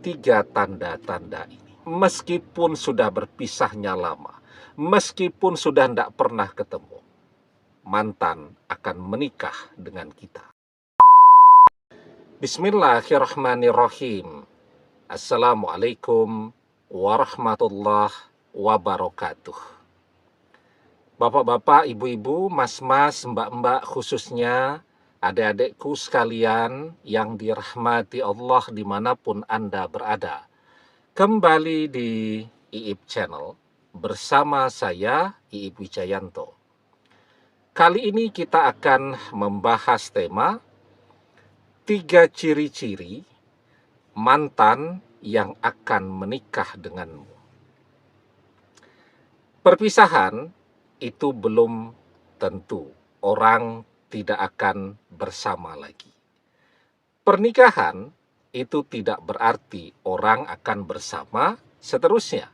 tiga tanda-tanda ini. Meskipun sudah berpisahnya lama, meskipun sudah tidak pernah ketemu, mantan akan menikah dengan kita. Bismillahirrahmanirrahim. Assalamualaikum warahmatullahi wabarakatuh. Bapak-bapak, ibu-ibu, mas-mas, mbak-mbak, khususnya adik-adikku sekalian yang dirahmati Allah dimanapun Anda berada. Kembali di IIP Channel bersama saya, IIP Wijayanto. Kali ini kita akan membahas tema 3 ciri-ciri mantan yang akan menikah denganmu. Perpisahan itu belum tentu orang tidak akan bersama lagi. Pernikahan itu tidak berarti orang akan bersama seterusnya.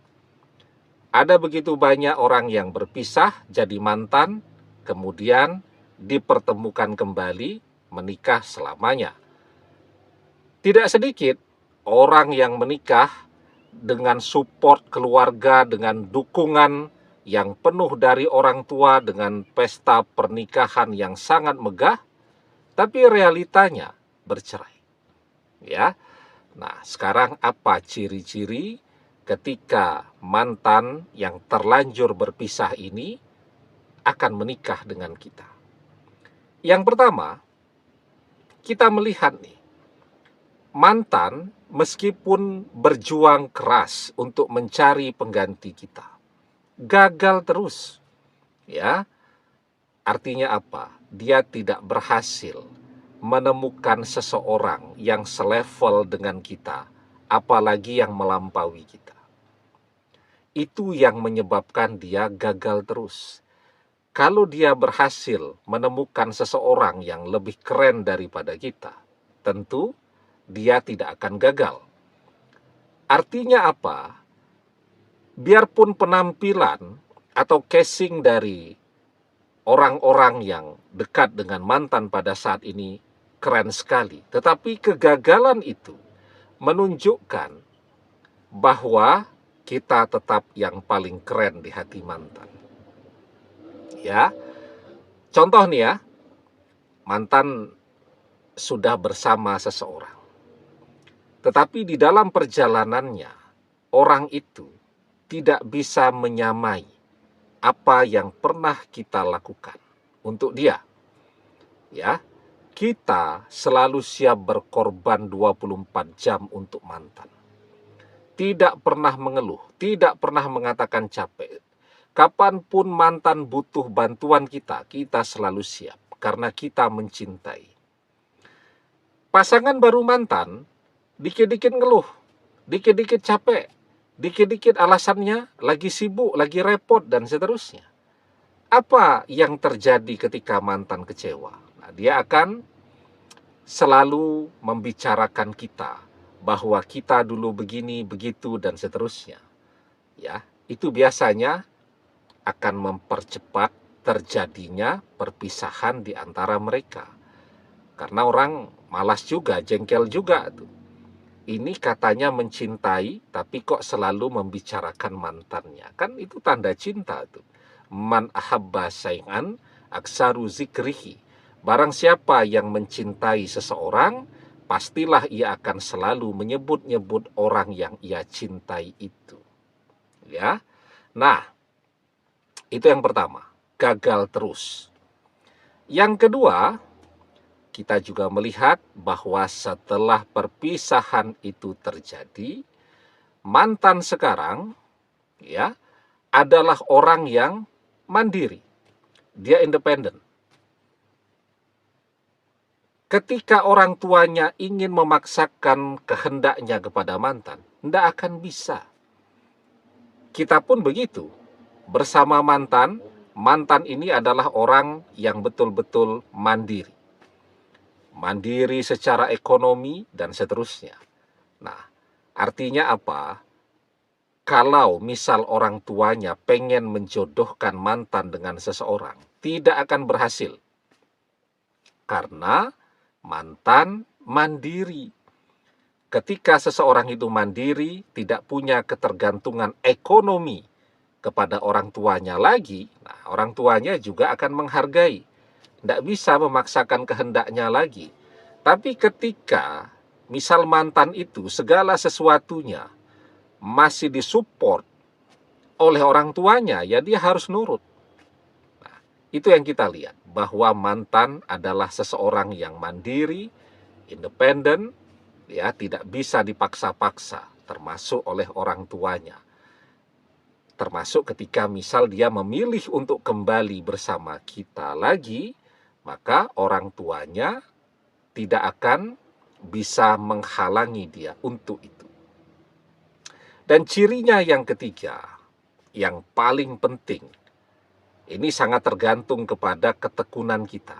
Ada begitu banyak orang yang berpisah jadi mantan, kemudian dipertemukan kembali, menikah selamanya. Tidak sedikit orang yang menikah dengan support keluarga, dengan dukungan yang penuh dari orang tua, dengan pesta pernikahan yang sangat megah, tapi realitanya bercerai. Ya. Nah, sekarang apa ciri-ciri ketika mantan yang terlanjur berpisah ini akan menikah dengan kita? Yang pertama, kita melihat nih, mantan meskipun berjuang keras untuk mencari pengganti kita, gagal terus. Ya. Artinya apa? Dia tidak berhasil menemukan seseorang yang selevel dengan kita, apalagi yang melampaui kita. Itu yang menyebabkan dia gagal terus. Kalau dia berhasil menemukan seseorang yang lebih keren daripada kita, tentu dia tidak akan gagal. Artinya apa? Biarpun penampilan atau casing dari orang-orang yang dekat dengan mantan pada saat ini keren sekali, tetapi kegagalan itu menunjukkan bahwa kita tetap yang paling keren di hati mantan. Ya, contoh nih ya, mantan sudah bersama seseorang, tetapi di dalam perjalanannya orang itu tidak bisa menyamai apa yang pernah kita lakukan untuk dia. Ya, kita selalu siap berkorban 24 jam untuk mantan. Tidak pernah mengeluh, tidak pernah mengatakan capek. Kapanpun mantan butuh bantuan kita, kita selalu siap karena kita mencintai. Pasangan baru mantan, dikit-dikit ngeluh, dikit-dikit capek, dikit-dikit alasannya lagi sibuk, lagi repot, dan seterusnya. Apa yang terjadi ketika mantan kecewa? Nah, dia akan selalu membicarakan kita bahwa kita dulu begini, begitu, dan seterusnya. Ya, itu biasanya akan mempercepat terjadinya perpisahan di antara mereka. Karena orang malas juga, jengkel juga tuh. Ini katanya mencintai, tapi kok selalu membicarakan mantannya. Kan itu tanda cinta tuh. Man ahabba syai'an aksaru zikrihi. Barang siapa yang mencintai seseorang, pastilah ia akan selalu menyebut-nyebut orang yang ia cintai itu. Ya. Nah, itu yang pertama, gagal terus. Yang kedua, kita juga melihat bahwa setelah perpisahan itu terjadi, mantan sekarang ya adalah orang yang mandiri. Dia independen. Ketika orang tuanya ingin memaksakan kehendaknya kepada mantan, tidak akan bisa. Kita pun begitu. Bersama mantan, mantan ini adalah orang yang betul-betul mandiri. Mandiri secara ekonomi dan seterusnya. Nah, artinya apa? Kalau misal orang tuanya pengen menjodohkan mantan dengan seseorang, tidak akan berhasil. Karena mantan mandiri. Ketika seseorang itu mandiri, tidak punya ketergantungan ekonomi kepada orang tuanya lagi, nah, orang tuanya juga akan menghargai. Tidak bisa memaksakan kehendaknya lagi. Tapi ketika misal mantan itu segala sesuatunya masih disupport oleh orang tuanya, ya dia harus nurut. Nah, itu yang kita lihat, bahwa mantan adalah seseorang yang mandiri, independen, ya tidak bisa dipaksa-paksa, termasuk oleh orang tuanya. Termasuk ketika misal dia memilih untuk kembali bersama kita lagi, maka orang tuanya tidak akan bisa menghalangi dia untuk itu. Dan cirinya yang ketiga, yang paling penting, ini sangat tergantung kepada ketekunan kita.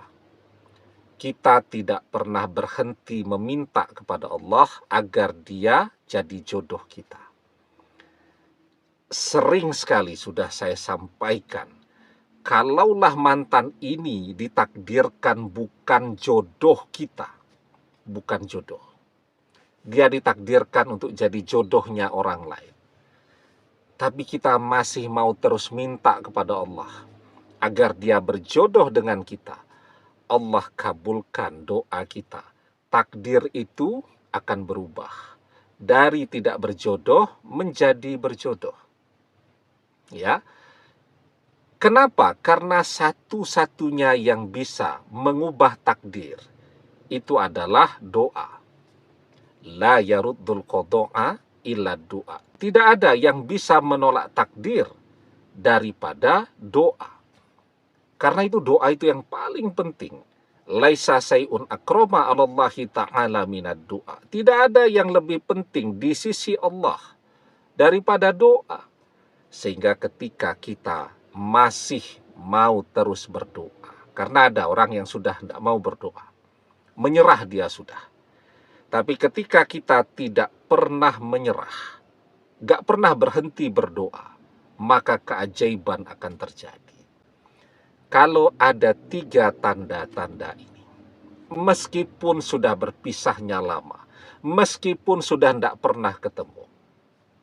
Kita tidak pernah berhenti meminta kepada Allah agar dia jadi jodoh kita. Sering sekali sudah saya sampaikan, kalaulah mantan ini ditakdirkan bukan jodoh kita, bukan jodoh, dia ditakdirkan untuk jadi jodohnya orang lain, tapi kita masih mau terus minta kepada Allah agar dia berjodoh dengan kita, Allah kabulkan doa kita. Takdir itu akan berubah dari tidak berjodoh menjadi berjodoh. Ya, kenapa? Karena satu-satunya yang bisa mengubah takdir itu adalah doa. La yaruddul qada'a illa doa. Tidak ada yang bisa menolak takdir daripada doa. Karena itu doa itu yang paling penting. Laisa sayun akrama 'alallahi ta'ala minad doa. Tidak ada yang lebih penting di sisi Allah daripada doa. Sehingga ketika kita masih mau terus berdoa, karena ada orang yang sudah tidak mau berdoa, menyerah dia sudah. Tapi ketika kita tidak pernah menyerah, gak pernah berhenti berdoa, maka keajaiban akan terjadi. Kalau ada 3 tanda-tanda ini, meskipun sudah berpisahnya lama, meskipun sudah tidak pernah ketemu,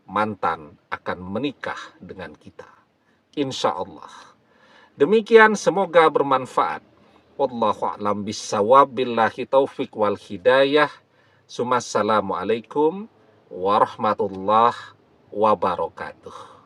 mantan akan menikah dengan kita, insya Allah. Demikian, semoga bermanfaat. Wallahu a'lam bissawab, billahi taufik wal hidayah. Assalamualaikum warahmatullahi wabarakatuh.